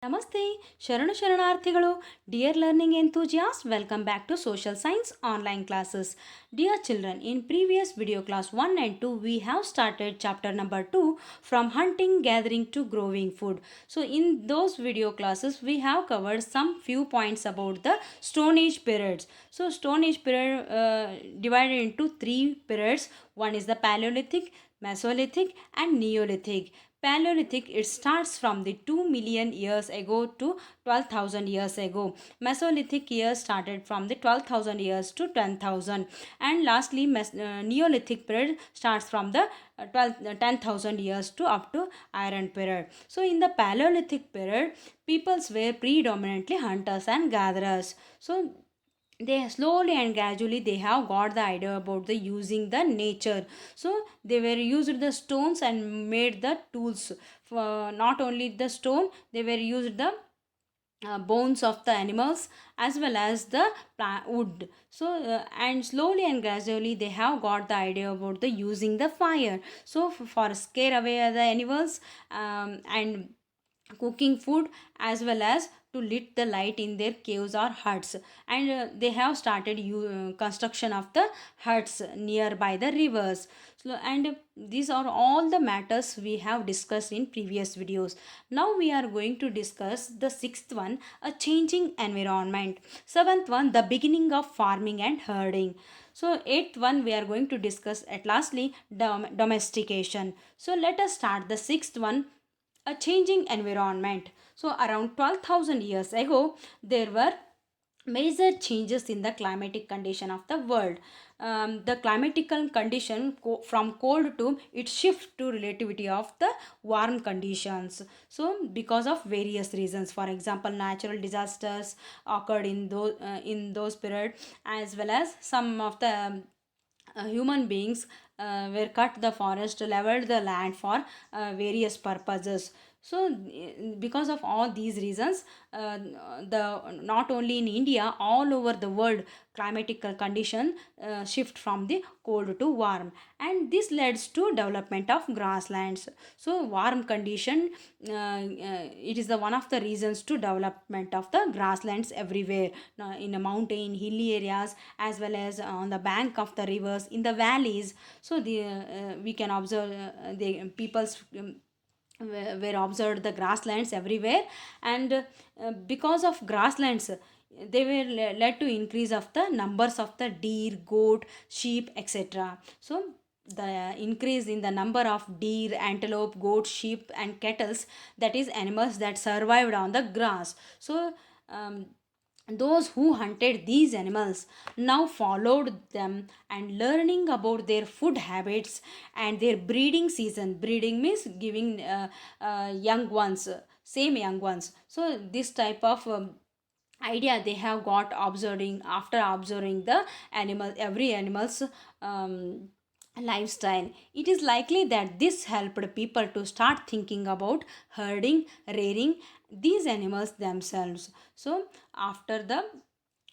ನಮಸ್ತೆ ಶರಣಾರ್ಥಿಗಳು. Dear learning enthusiasts, welcome back to Social Science online classes. Dear children, in previous video class 1 and 2 we have started chapter number 2, from hunting gathering to growing food. So in those video classes we have covered some few points about the Stone Age periods. So Stone Age period divided into three periods. One is the Paleolithic, Mesolithic and Neolithic. Paleolithic, it starts from the 2 million years ago to 12,000 years ago. Mesolithic years started from the 12,000 years to 10,000. And lastly, Neolithic period starts from the 10,000 years to up to Iron period. So in the Paleolithic period, peoples were predominantly hunters and gatherers. So they slowly and gradually they have got the idea about the using the nature. So they were used the stones and made the tools. For not only the stone, they were used the bones of the animals as well as the wood. So and slowly and gradually they have got the idea about the using the fire. So for scare away the animals, and cooking food, as well as to lit the light in their caves or huts. And they have started construction of the huts nearby the rivers. So, and these are all the matters we have discussed in previous videos. Now we are going to discuss the sixth one, a changing environment. Seventh one, the beginning of farming and herding. So eighth one, we are going to discuss at lastly domestication. So let us start the sixth one, a changing environment. So around 12,000 years ago, there were major changes in the climatic condition of the world. The climatical condition from cold to it shift to relativity of the warm conditions. So because of various reasons, for example, natural disasters occurred in those period, as well as some of the human beings were cut the forest, leveled the land for various purposes. So because of all these reasons, the not only in India, all over the world, climatic condition shift from the cold to warm, and this leads to development of grasslands. So warm condition, it is the one of the reasons to development of the grasslands everywhere, in a mountain hilly areas, as well as on the bank of the rivers, in the valleys. So the we can observe the people's were observed the grasslands everywhere. And because of grasslands, they were led to increase of the numbers of the deer, goat, sheep, etc. So the increase in the number of deer, antelope, goat, sheep and kettles, that is animals that survived on the grass. So those who hunted these animals now followed them, and learning about their food habits and their breeding season. Breeding means giving young ones, same young ones. So this type of idea they have got observing, after observing the animal, every animal's lifestyle. It is likely that this helped people to start thinking about herding, rearing these animals themselves. So after the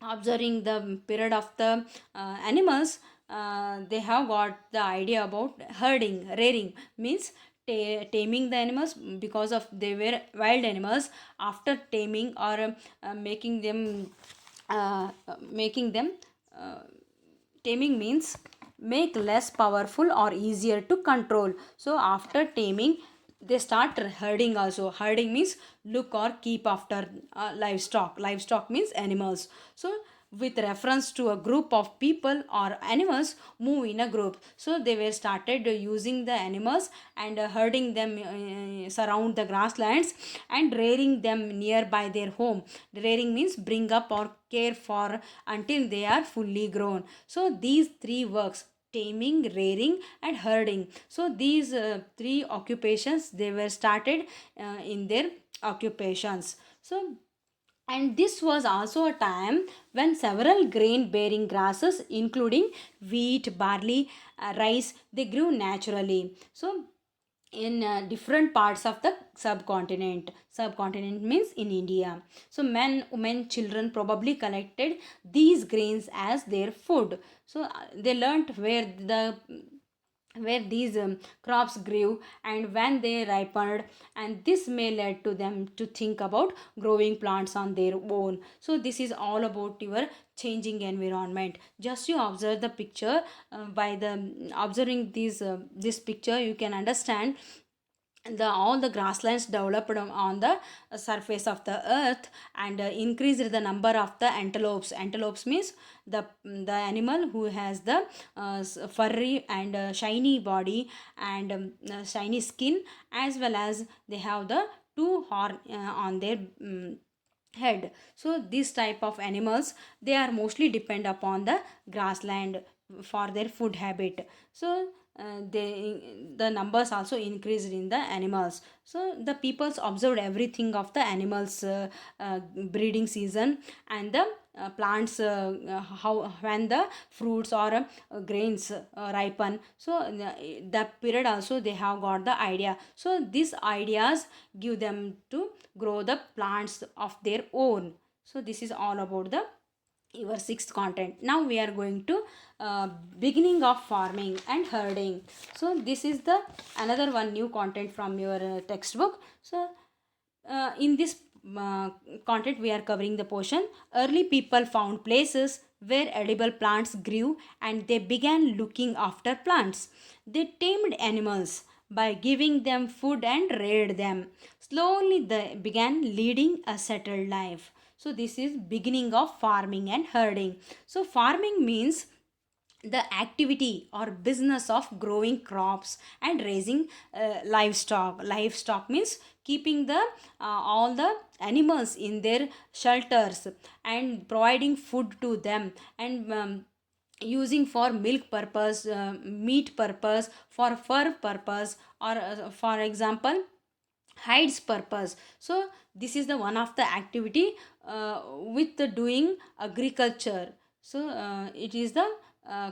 observing the period of the animals, they have got the idea about herding, rearing means taming the animals, because of they were wild animals. After taming or making them uh, taming means make less powerful or easier to control. So after taming, they start herding also. Herding means look or keep after livestock. Livestock means animals. So with reference to a group of people or animals move in a group, so they were started using the animals and herding them surround the grasslands, and rearing them nearby their home. Rearing means bring up or care for until they are fully grown. So these three works, taming, rearing and herding, so these three occupations they were started in their occupations. So and this was also a time when several grain bearing grasses including wheat, barley, rice, they grew naturally. So in different parts of the subcontinent means in India. So men, women, children probably collected these grains as their food. So they learnt where the where these crops grew and when they ripened, and this may lead to them to think about growing plants on their own. So this is all about your changing environment. Just you observe the picture, by the observing this picture you can understand all the grasslands developed on the surface of the earth, and increased the number of the antelopes. Antelopes means the animal who has the furry and shiny body and shiny skin, as well as they have the two horn on their head. So this type of animals, they are mostly depend upon the grassland for their food habit. So the numbers also increased in the animals. So the peoples observed everything of the animals breeding season, and the plants, how when the fruits or grains ripen. So that period also they have got the idea. So these ideas give them to grow the plants of their own. So this is all about the your sixth content. Now we are going to beginning of farming and herding. So this is the another one new content from your textbook. So in this uh, content we are covering the portion early people found places where edible plants grew, and they began looking after plants. They tamed animals by giving them food and reared them. Slowly they began leading a settled life. So this is beginning of farming and herding. So farming means the activity or business of growing crops and raising livestock means keeping the all the animals in their shelters and providing food to them, and using for milk purpose, meat purpose, for fur purpose, or for example hides purpose. So this is the one of the activity with the doing agriculture. So it is the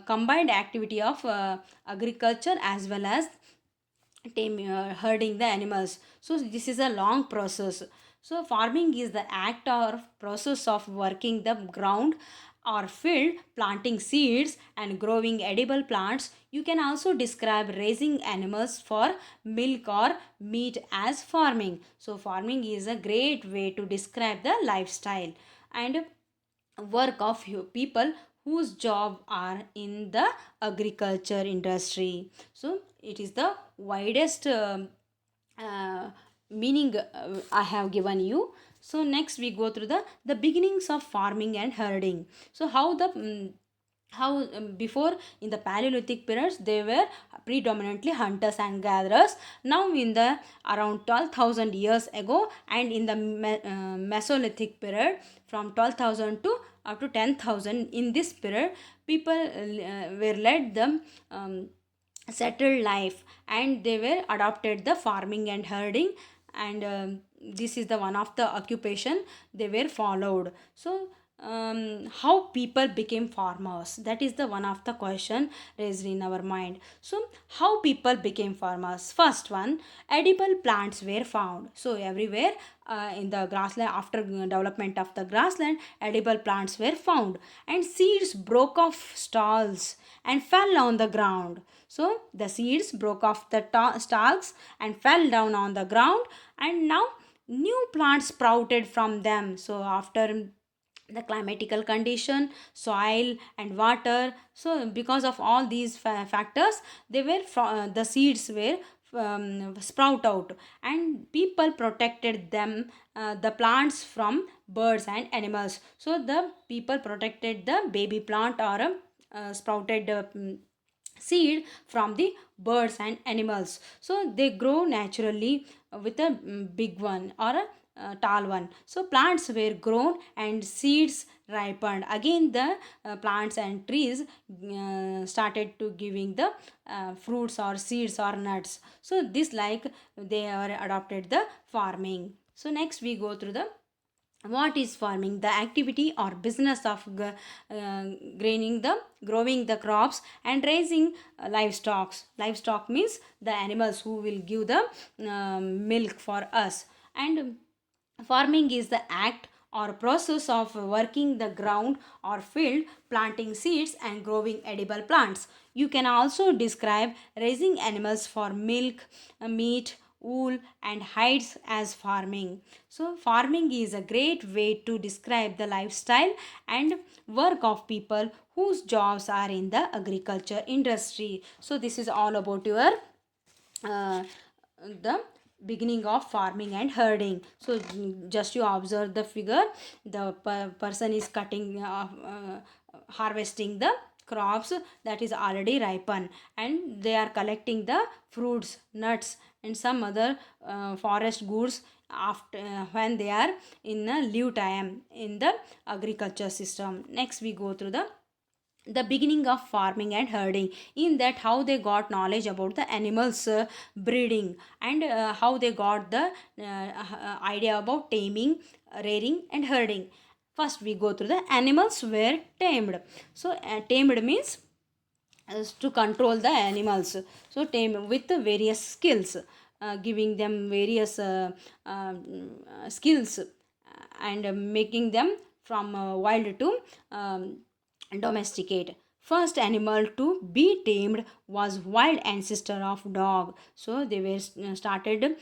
combined activity of agriculture as well as herding the animals. So this is a long process. So farming is the act or process of working the ground or field, planting seeds and growing edible plants. You can also describe raising animals for milk or meat as farming. So farming is a great way to describe the lifestyle and work of people whose job are in the agriculture industry. So it is the widest uh, meaning I have given you. So next we go through the beginnings of farming and herding. So how before in the Paleolithic periods they were predominantly hunters and gatherers. Now in the around 12,000 years ago, and in the Mesolithic period from 12,000 to up to 10,000, in this period people were led the settled life, and they were adopted the farming and herding, and this is the one of the occupation they were followed. So how people became farmers, that is the one of the question raised in our mind. So how people became farmers, first one, edible plants were found. So everywhere in the grassland, after development of the grassland, edible plants were found, and seeds broke off stalks and fell on the ground. So the seeds broke off the stalks and fell down on the ground, and now new plants sprouted from them. So after the climatical condition, soil and water, so because of all these factors, they were the seeds were sprout out, and people protected them, the plants, from birds and animals. So the people protected the baby plant or sprouted seed from the birds and animals. So they grow naturally with a big one or a tall one. So plants were grown and seeds ripened. Again the plants and trees started to giving the fruits or seeds or nuts. So this like they are adopted the farming. So next we go through the what is farming, the activity or business of graining the growing the crops and raising livestock means the animals who will give the milk for us. And farming is the act or process of working the ground or field, planting seeds and growing edible plants. You can also describe raising animals for milk, meat, wool and hides as farming. So farming is a great way to describe the lifestyle and work of people whose jobs are in the agriculture industry. So this is all about your uh, the beginning of farming and herding. So just you observe the figure, the person is cutting harvesting the crops that is already ripen, and they are collecting the fruits, nuts and some other forest goods after when they are in a leave time in the agriculture system. Next we go through the beginning of farming and herding, in that how they got knowledge about the animals breeding, and how they got the idea about taming, rearing and herding. First we go through the animals were tamed. So tamed means to control the animals. So tame with the various skills, giving them various skills, and making them from wild to domesticate. First animal to be tamed was wild ancestor of dog. So they were started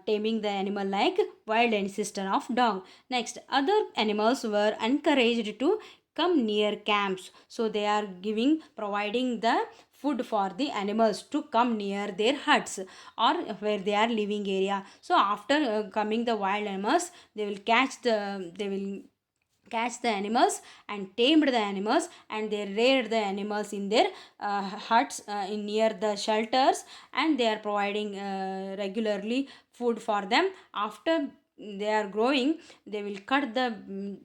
taming the animal like wild ancestor of dog. Next, other animals were encouraged to come near camps. So they are giving, providing the food for the animals to come near their huts or where they are living area. So after coming the wild animals, they will catch the animals and tamed the animals, and they reared the animals in their huts in near the shelters, and they are providing regularly food for them. After they are growing, they will cut the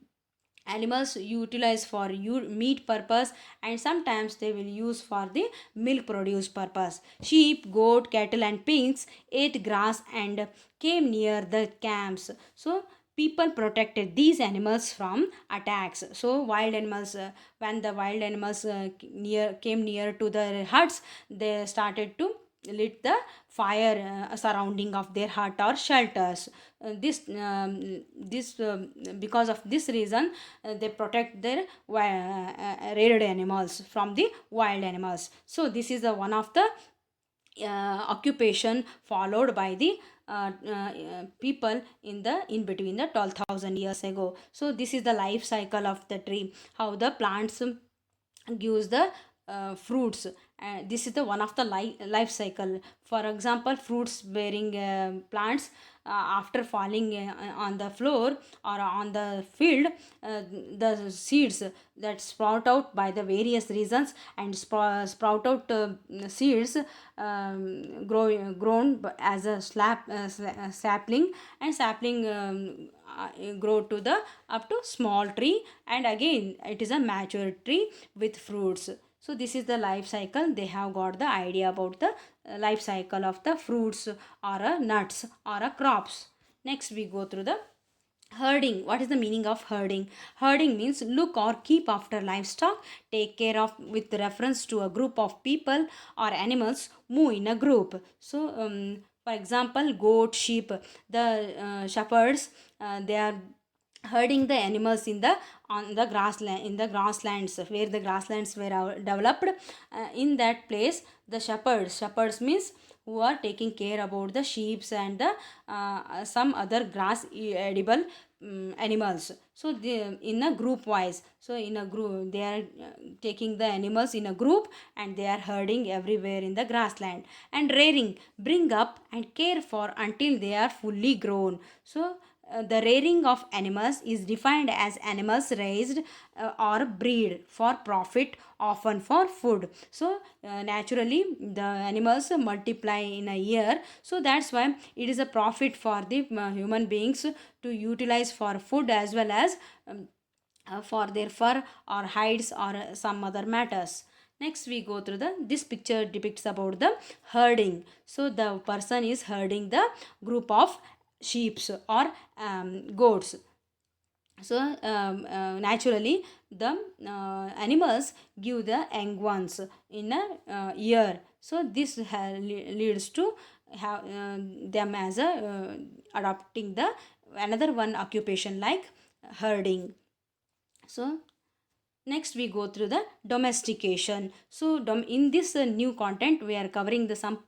animals utilize for meat purpose, and sometimes they will use for the milk produce purpose. Sheep, goat, cattle and pigs ate grass and came near the camps. So people protected these animals from attacks. So wild animals, when the wild animals near came near to the huts, they started to lit the fire surrounding of their hut or shelters. This because of this reason, they protect their reared animals from the wild animals. So this is the one of the occupation followed by the people in the in between the 12,000 years ago. So this is the life cycle of the tree, how the plants gives the fruits. This is the one of the life cycle. For example, fruits bearing plants, after falling on the floor or on the field, the seeds that sprout out by the various reasons, and sprout out seeds grown as a sapling, and sapling grow to the up to small tree, and again it is a mature tree with fruits. So this is the life cycle. They have got the idea about the life cycle of the fruits or nuts or crops. Next we go through the herding. What is the meaning of herding? Herding means look or keep after livestock, take care of with reference to a group of people or animals move in a group. So for example, goat, sheep, the shepherds, they are herding the animals in the on the grassland, in the grasslands where the grasslands were developed. In that place, the shepherds means who are taking care about the sheep and the some other grass edible animals. So they in a group wise, so in a group they are taking the animals in a group, and they are herding everywhere in the grassland. And rearing, bring up and care for until they are fully grown. So the rearing of animals is defined as animals raised or breed for profit, often for food. So naturally the animals multiply in a year, so that's why it is a profit for the human beings to utilize for food, as well as for their fur or hides or some other matters. Next we go through the, this picture depicts about the herding. So the person is herding the group of sheep or goats. So naturally the animals give the young ones in a year. So this leads to have them as a adopting the another one occupation like herding. So next we go through the domestication. So in this new content we are covering the some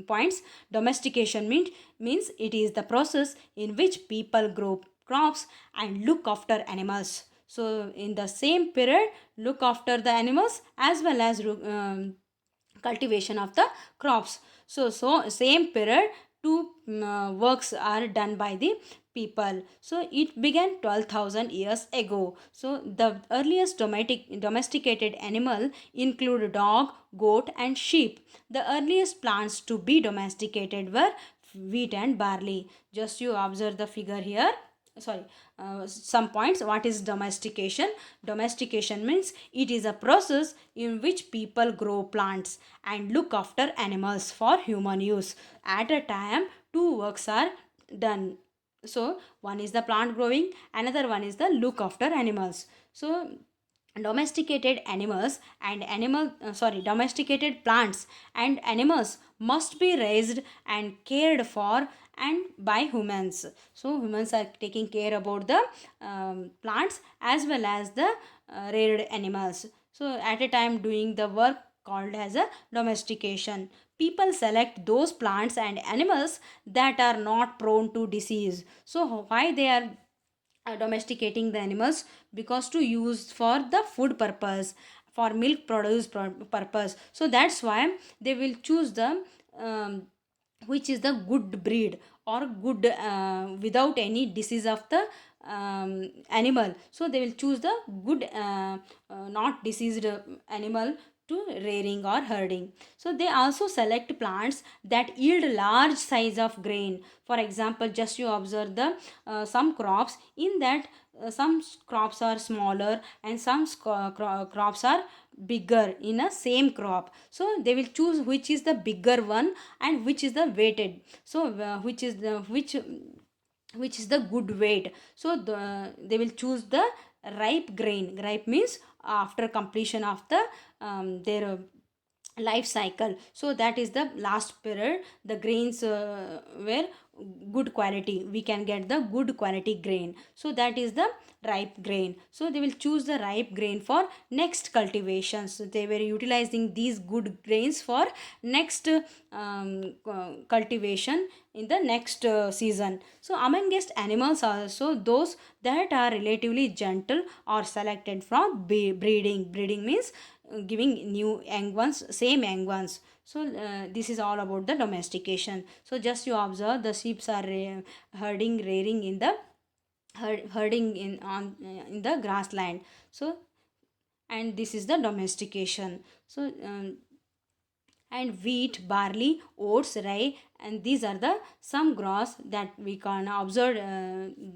points. Domestication means it is the process in which people grow crops and look after animals. So in the same period, look after the animals as well as cultivation of the crops. So same period, two works are done by the people. So it began 12,000 years ago. So the earliest domesticated animal include dog, goat and sheep. The earliest plants to be domesticated were wheat and barley. Just you observe the figure here. Sorry, some points. What is domestication? Domestication means it is a process in which people grow plants and look after animals for human use. At a time, two works are done. So one is the plant growing, another one is the look after animals. So domesticated animals and domesticated plants and animals must be raised and cared for and by humans. So humans are taking care about the plants as well as the reared animals. So at a time doing the work called as a domestication. People select those plants and animals that are not prone to disease. So why they are domesticating the animals? Because to use for the food purpose, for milk produce purpose. So that's why they will choose the which is the good breed or good without any disease of the animal. So they will choose the good not diseased animal to rearing or herding. So they also select plants that yield large size of grain. For example, just you observe the some crops in that some crops are smaller and some crops are bigger in a same crop. So they will choose which is the bigger one and which is the weighted. So which is the good weight. So they will choose the ripe grain. Ripe means after completion of the their life cycle. So that is the last period. The grains were good quality, we can get the good quality grain. So that is the ripe grain. So they will choose the ripe grain for next cultivation. So they were utilizing these good grains for next cultivation in the next season. So amongst animals also those that are relatively gentle or selected from breeding means giving new young ones, same young ones. So this is all about the domestication. So just you observe the sheep are herding rearing in the herding in on in the grassland. So and this is the domestication. So and wheat, barley, oats, rye, and these are the some grass that we can observe.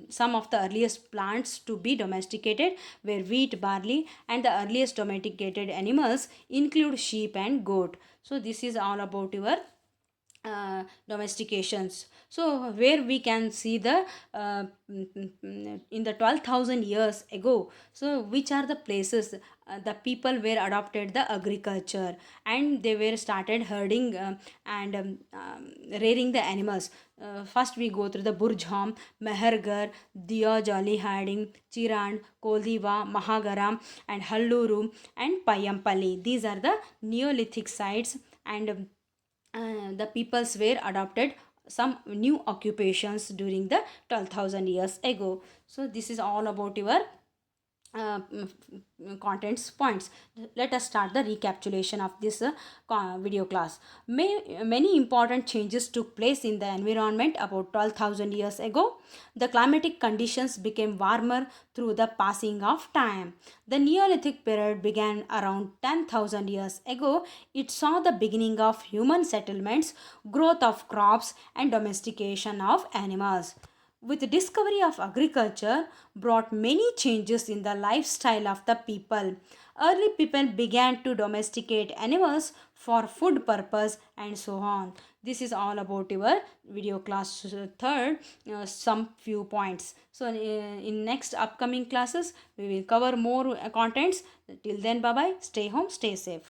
Some of the earliest plants to be domesticated were wheat, barley, and the earliest domesticated animals include sheep and goat. So this is all about your domestications. So where we can see the in the 12,000 years ago, so which are the places the people were adopted the agriculture and they were started herding and rearing the animals. First we go through the Burjham, Mehergar, Diya Jolly Harding, Chirand, Koldiva, Mahagaram and Halluru and Payampalli. These are the Neolithic sites and the peoples were adopted some new occupations during the 12,000 years ago. So this is all about your contents points. Let us start the recapitulation of this video class. Many important changes took place in the environment about 12,000 years ago. The climatic conditions became warmer through the passing of time. The Neolithic period began around 10,000 years ago. It saw the beginning of human settlements, growth of crops and domestication of animals. With the discovery of agriculture brought many changes in the lifestyle of the people. Early people began to domesticate animals for food purpose and so on. This is all about your video class third, some few points. So in next upcoming classes we will cover more contents. Till then, bye bye, stay home, stay safe.